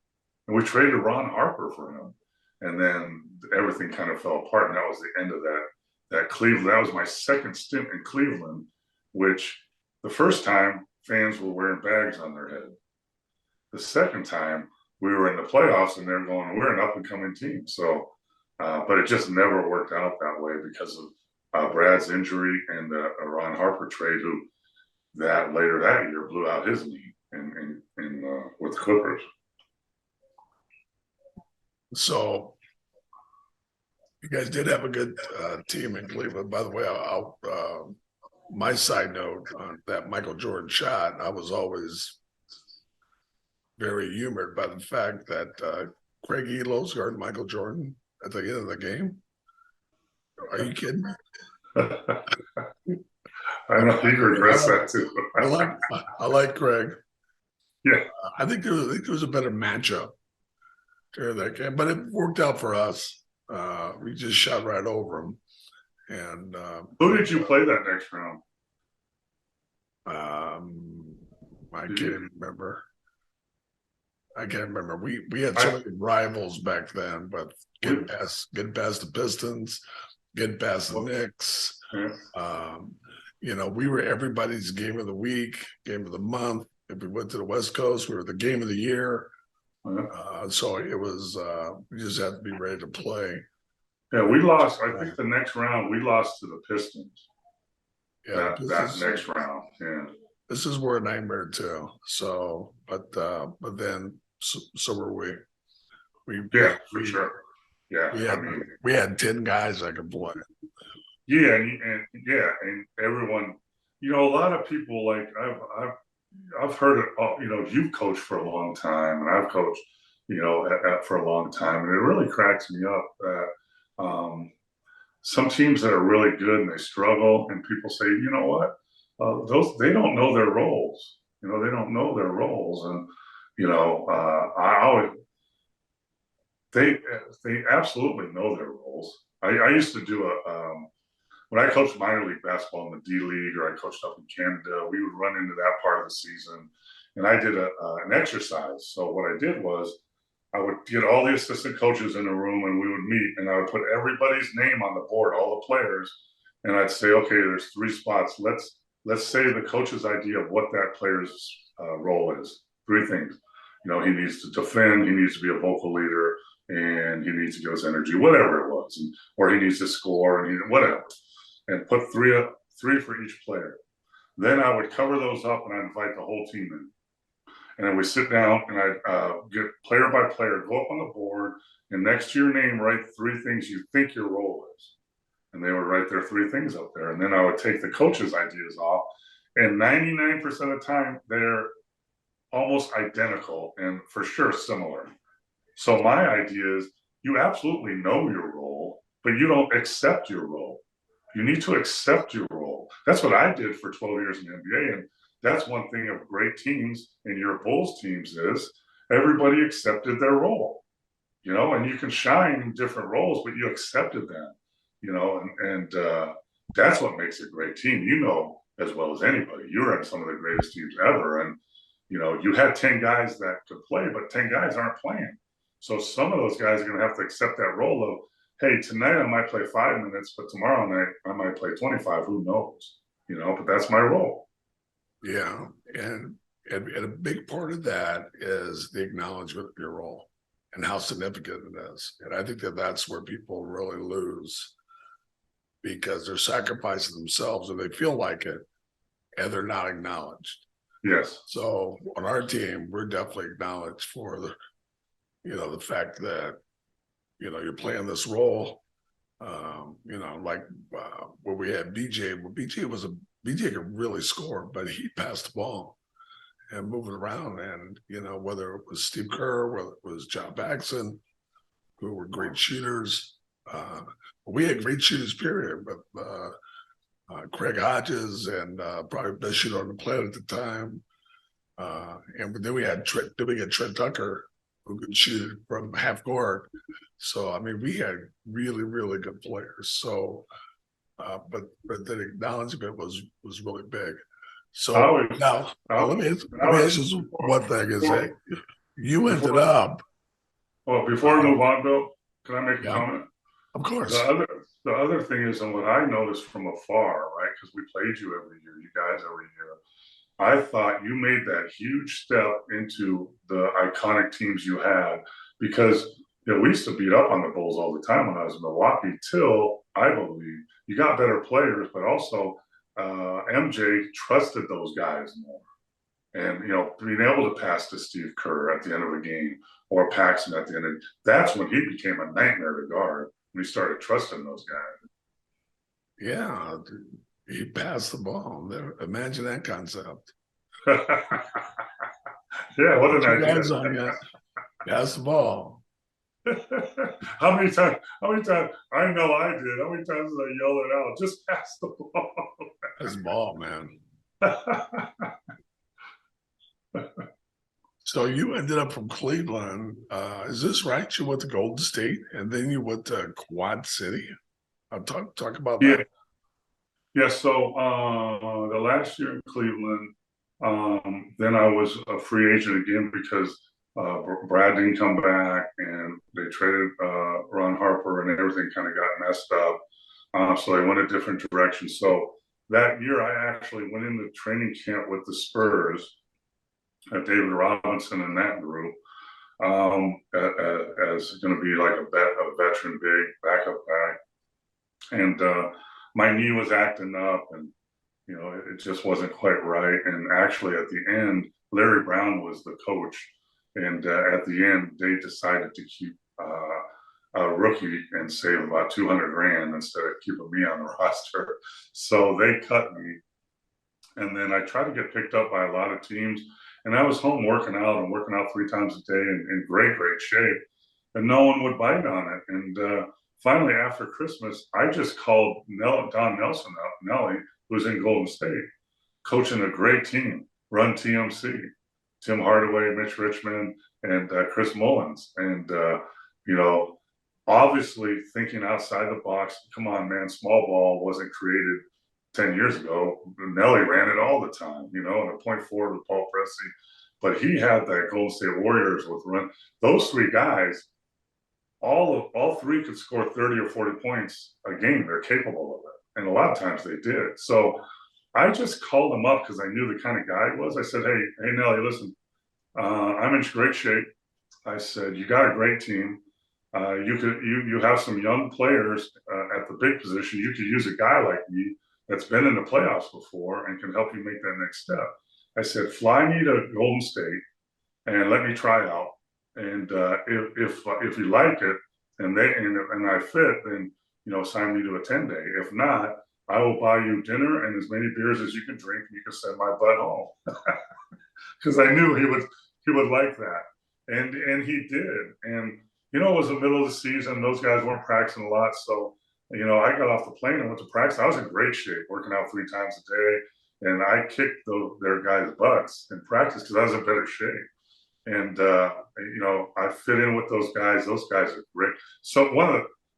And we traded Ron Harper for him, and then everything kind of fell apart. And that was the end of that Cleveland. That was my second stint in Cleveland, which the first time fans were wearing bags on their head. The second time we were in the playoffs, and they're going, "We're an up and coming team." So, but it just never worked out that way because of Brad's injury and the Ron Harper trade, who that later that year blew out his knee in with the Clippers. So you guys did have a good team in Cleveland. By the way, my side note on that Michael Jordan shot, I was always very humored by the fact that Craig Elos guarded Michael Jordan at the end of the game. Are you kidding me? I know you regress that too. I like Craig. Yeah, I think there was a better matchup during that game, but it worked out for us. We just shot right over him. And who did you play that next round? I can't remember. We had so many rivals back then, but getting past the Pistons, getting past the Knicks. Yeah. We were everybody's game of the week, game of the month. If we went to the West Coast, we were the game of the year. So it was, we just had to be ready to play. Yeah, we lost. I think the next round we lost to the Pistons. Yeah, that next round. Yeah, this is where a nightmare too. So, but then so were we. For sure. Yeah, we had 10 guys that could play. Yeah, and everyone, a lot of people, like I've heard it. You've coached for a long time, and I've coached, for a long time, and it really cracks me up that some teams that are really good and they struggle, and people say, you know what, they don't know their roles. They don't know their roles, and I always they absolutely know their roles. I used to do when I coached minor league basketball in the D League, or I coached up in Canada, we would run into that part of the season, and I did an exercise. So what I did was I would get all the assistant coaches in a room, and we would meet, and I would put everybody's name on the board, all the players, and I'd say, okay, there's 3 spots. Let's say the coach's idea of what that player's role is. 3 things. He needs to defend, he needs to be a vocal leader, and he needs to give us energy, whatever it was, or he needs to score, and whatever. And put 3 for each player. Then I would cover those up, and I'd invite the whole team in. And then we sit down, and I'd get player by player, go up on the board, and next to your name, write 3 things you think your role is. And they would write their 3 things up there. And then I would take the coach's ideas off, and 99% of the time, they're almost identical and for sure similar. So my idea is, you absolutely know your role, but you don't accept your role. You need to accept your role. That's what I did for 12 years in the NBA. And that's one thing of great teams, and your Bulls teams, is everybody accepted their role, and you can shine in different roles, but you accepted them, and that's what makes a great team, as well as anybody. You're in some of the greatest teams ever. And, you had 10 guys that could play, but 10 guys aren't playing. So some of those guys are going to have to accept that role of, hey, tonight I might play 5 minutes, but tomorrow night I might play 25. Who knows? But that's my role. Yeah, and a big part of that is the acknowledgement of your role and how significant it is. And I think that's where people really lose, because they're sacrificing themselves and they feel like it, and they're not acknowledged. Yes. So on our team, we're definitely acknowledged for the fact that you're playing this role. Where we had BJ. Well, BJ could really score, but he passed the ball and moving around. And whether it was Steve Kerr, whether it was John Paxson, who were great shooters. We had great shooters, period. But Craig Hodges, and probably the best shooter on the planet at the time. And then we had Trent Tucker, who could shoot from half court. So I mean, we had really, really good players. So, but the acknowledgement was really big. I So always, now, I, let me I ask you one thing: is that you ended before, up, well, before we uh, move on, Bill, can I make a yeah, comment? of The course, other, the other thing is, and what I noticed from afar, right? Because we played you every year, you guys every year. I thought you made that huge step into the iconic teams you had because we used to beat up on the Bulls all the time when I was in Milwaukee. Till I believe you got better players, but also MJ trusted those guys more. And being able to pass to Steve Kerr at the end of a game or Paxson at the end of that's when he became a nightmare to guard. We started trusting those yeah. He passed the ball. Imagine that concept. guys. Yeah, what Put an two idea. guys on you, pass the ball. How many times? How many times? I know I did. How many times did I yell it out? Just pass the Pass the ball, man. ball. So you ended up from Cleveland. Is this right? You went to Golden State and then you went to Quad City. Talk about Yeah, that. yeah. So the last year in Cleveland, then I was a free agent again because Brad didn't come back, and they traded Ron Harper, and everything kind of got messed up. So they went a different direction. So that year, I actually went into training camp with the Spurs, David Robinson and that group, as going to be like a veteran big backup guy. And my knee was acting up, and it just wasn't quite right. And actually, at the end, Larry Brown was the coach, and at the end, they decided to keep a rookie and save about 200 grand instead of keeping me on the roster. So they cut me, and then I tried to get picked up by a lot of teams. And I was home working out and working out 3 times a day in great, great shape. And no one would bite on it. And finally, after Christmas, I just called Don Nelson up, Nelly, who's in Golden State, coaching a great team, run TMC, Tim Hardaway, Mitch Richmond, and Chris Mullins. And, obviously thinking outside the box, come on, man, small ball wasn't created 10 years ago. Nelly ran it all the time, and a point forward with Paul Pressey. But he had that Golden State Warriors with run. Those 3 guys, all 3 could score 30 or 40 points a game. They're capable of it. And a lot of times they did. So I just called him up because I knew the kind of guy he was. I said, hey, Nelly, listen, I'm in great shape. I said, you got a great team. You have some young players at the big position. You could use a guy like me that's been in the playoffs before and can help you make that next step. I said, fly me to Golden State and let me try out. And if you like it and I fit, then sign me to a 10-day. If not, I will buy you dinner and as many beers as you can drink, and you can send my butt home. Because I knew he would like that, and he did. And it was the middle of the season; those guys weren't practicing a lot, so I got off the plane and went to practice. I was in great shape, working out 3 times a day, and I kicked their guys' butts in practice because I was in better shape. And I fit in with those guys. Those guys are great. So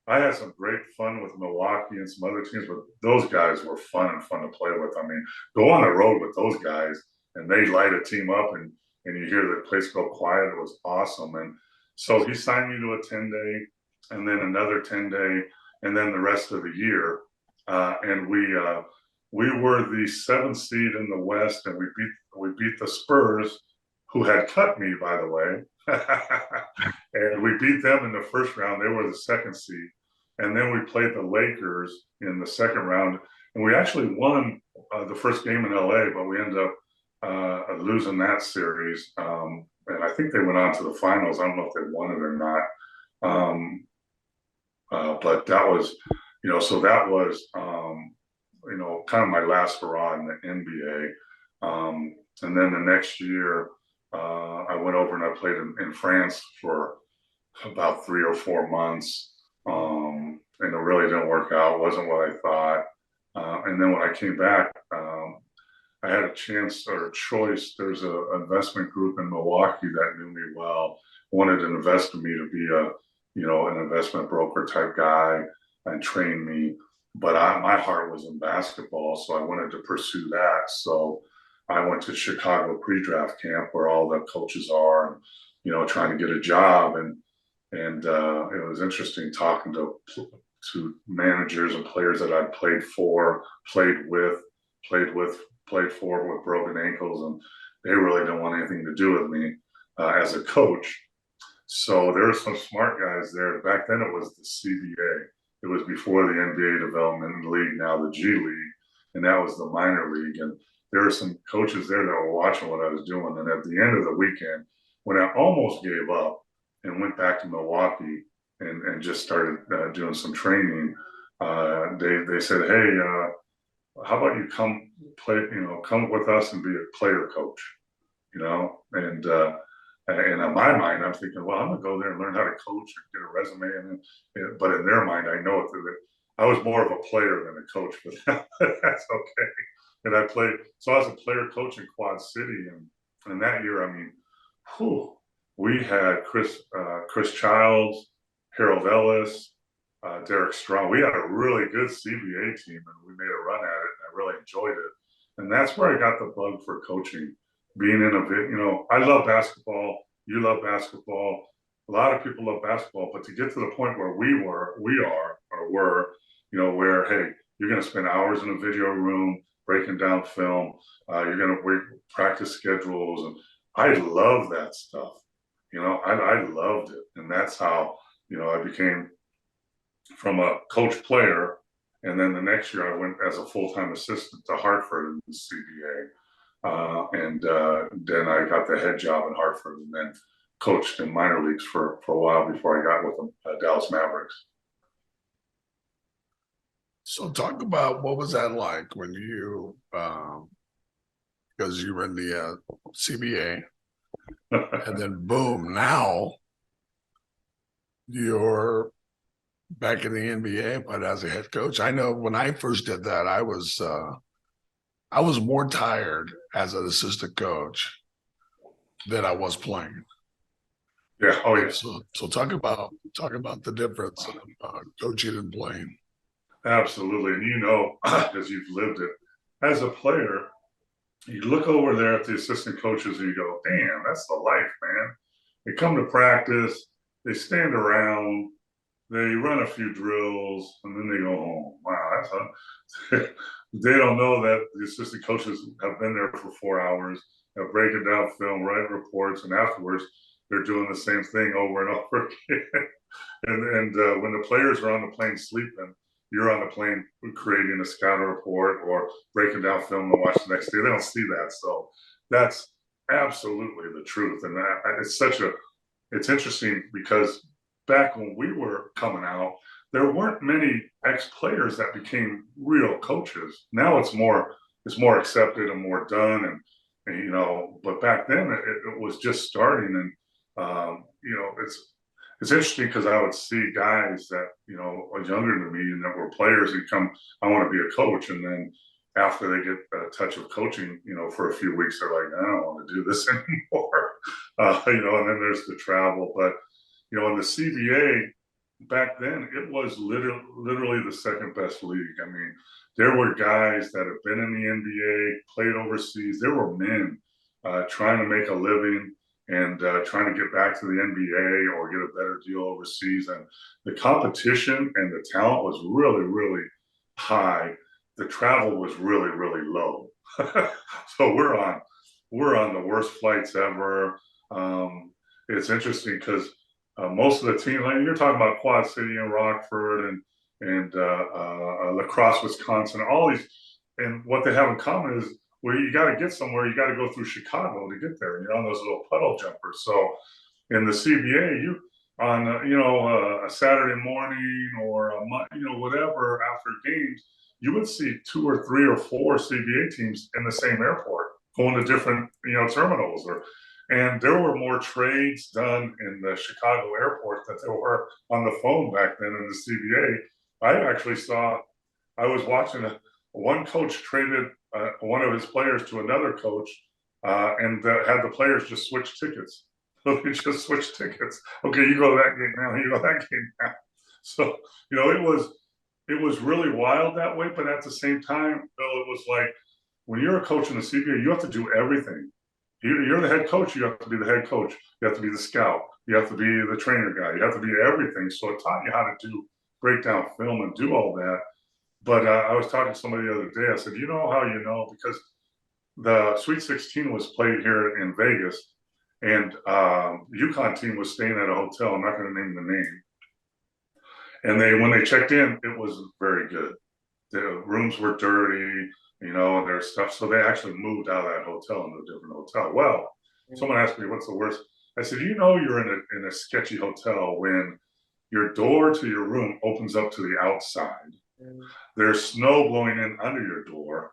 I had some great fun with Milwaukee and some other teams, but those guys were fun to play with. I mean, go on the road with those guys and they light a team up, and you hear the place go quiet. It was awesome. And so he signed me to a 10-day and then another 10-day and then the rest of the year. And we were the 7th seed in the West, and we beat the Spurs, who had cut me, by the way. And we beat them in the first round. They were the 2nd seed. And then we played the Lakers in the 2nd round. And we actually won the first game in LA, but we ended up losing that series. And I think they went on to the finals. I don't know if they won it or not. But that was, so that was, kind of my last hurrah in the NBA. And then the next year, I went over and I played in France for about 3 or 4 months. And it really didn't work out. Wasn't what I thought. And then when I came back, I had a chance or a choice. There's an investment group in Milwaukee that knew me well. wanted to invest in me to be an investment broker type guy and train me. But my heart was in basketball, so I wanted to pursue that. So I went to Chicago pre-draft camp where all the coaches are, and trying to get a job. And it was interesting talking to managers and players that I'd played for, played for with broken ankles, and they really didn't want anything to do with me as a coach. So there were some smart guys there. Back then it was the CBA. It was before the NBA Development League, now the G League, and that was the minor league. And there were some coaches there that were watching what I was doing. And at the end of the weekend, when I almost gave up and went back to Milwaukee and just started doing some training, they said, "Hey, how about you come come with us and be a player coach?" And in my mind, I'm thinking, well, I'm gonna go there and learn how to coach and get a resume. But in their mind, I know that I was more of a player than a coach for them. That's okay. And I played, so I was a player coach in Quad City, and that year, I mean, we had Chris Childs, Harold Ellis, Derek Strong. We had a really good CBA team, and we made a run at it, and I really enjoyed it. And that's where I got the bug for coaching. Being in I love basketball. You love basketball. A lot of people love basketball, but to get to the point where were, where, hey, you're going to spend hours in a video room breaking down film. You're going to practice schedules, and I love that stuff. I loved it, and that's how I became from a coach player. And then the next year, I went as a full-time assistant to Hartford in the CBA. And then I got the head job in Hartford, and then coached in minor leagues for a while before I got with the Dallas Mavericks. So talk about what was that like when you, because you were in the CBA, and then boom, now you're back in the NBA, but as a head coach. I know when I first did that, I was more tired as an assistant coach than I was playing. Yeah. Oh, yeah. So talk about the difference of coaching and playing. Absolutely. And because you've lived it as a player, you look over there at the assistant coaches and you go, damn, that's the life, man. They come to practice, they stand around, they run a few drills, and then they go home. Wow, they don't know that the assistant coaches have been there for 4 hours, have breaking down film, write reports, and afterwards they're doing the same thing over and over again. and when the players are on the plane sleeping, you're on the plane creating a scout report or breaking down film to watch the next day. They don't see that, so that's absolutely the truth. And it's interesting because back when we were coming out, there weren't many ex-players that became real coaches. Now it's more accepted and more done, and but back then it was just starting, and it's interesting because I would see guys that are younger than me and that were players and come, I want to be a coach, and then after they get a touch of coaching, for a few weeks, they're like, I don't want to do this anymore, and then there's the travel, but in the CBA back then, it was literally the second best league. I mean, there were guys that have been in the NBA, played overseas. There were men trying to make a living and trying to get back to the NBA or get a better deal overseas. And the competition and the talent was really, really high. The travel was really, really low. So we're on the worst flights ever. It's interesting because most of the teams, like you're talking about Quad City and Rockford and La Crosse, Wisconsin, all these, and what they have in common is, well, you got to get somewhere, you got to go through Chicago to get there, and you're on those little puddle jumpers. So in the CBA, you on a Saturday morning or whatever after games, you would see 2 or 3 or 4 CBA teams in the same airport going to different terminals, and there were more trades done in the Chicago airport than there were on the phone back then in the CBA. I was watching one coach traded one of his players to another coach and had the players just switch tickets. So they just switch tickets. Okay, you go to that game now, you go to that game now. So, it was really wild that way, but at the same time, Bill, it was like when you're a coach in the CBA, you have to do everything. You're the head coach, you have to be the head coach, you have to be the scout, you have to be the trainer guy, you have to be everything. So it taught you how to break down film and do all that. But I was talking to somebody the other day. I said, you know how you know? Because the Sweet 16 was played here in Vegas, and UConn team was staying at a hotel. I'm not going to name the name. And when they checked in, it was very good. The rooms were dirty, and there's stuff. So they actually moved out of that hotel into a different hotel. Well, someone asked me, "What's the worst?" I said, you're in a sketchy hotel when your door to your room opens up to the outside. There's snow blowing in under your door,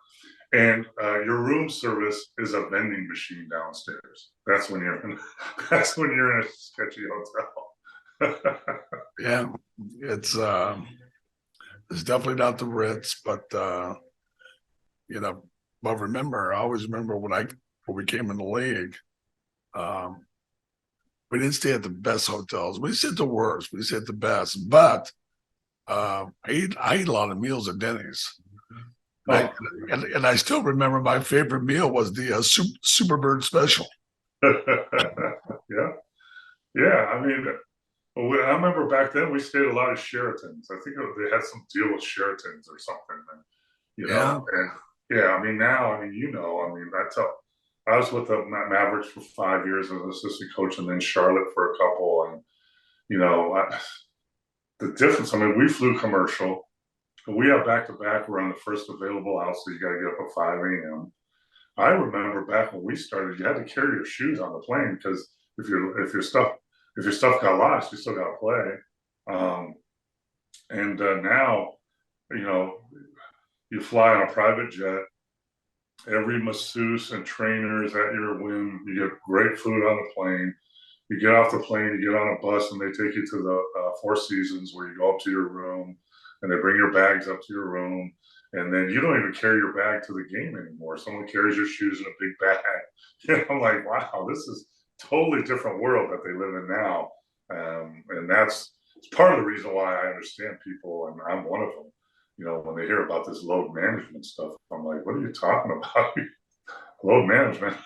and your room service is a vending machine downstairs. That's when you're in. That's when you're in a sketchy hotel. Yeah, it's definitely not the Ritz, but but remember, I always remember when we came in the league, we didn't stay at the best hotels. We stayed at the worst. We stayed at the best, but I ate a lot of meals at Denny's. Oh. And I still remember my favorite meal was the Superbird special. Yeah, yeah. I mean, I remember back then we stayed at a lot of Sheratons. I think they had some deal with Sheratons or something, and Yeah. and yeah. I mean, now, I mean, I was with the Mavericks for 5 years as an assistant coach, and then Charlotte for a couple, and the difference. I mean, we flew commercial. We have back to back. We're on the first available out, so you got to get up at 5 a.m. I remember back when we started, you had to carry your shoes on the plane because if your stuff got lost, you still got to play. And now, you know, you fly on a private jet. Every masseuse and trainer is at your whim. You get great food on the plane. You get off the plane, you get on a bus, and they take you to the Four Seasons where you go up to your room, and they bring your bags up to your room. And then you don't even carry your bag to the game anymore. Someone carries your shoes in a big bag. I'm like, wow, this is totally different world that they live in now. And it's part of the reason why I understand people, and I'm one of them. When they hear about this load management stuff, I'm like, what are you talking about? Load management.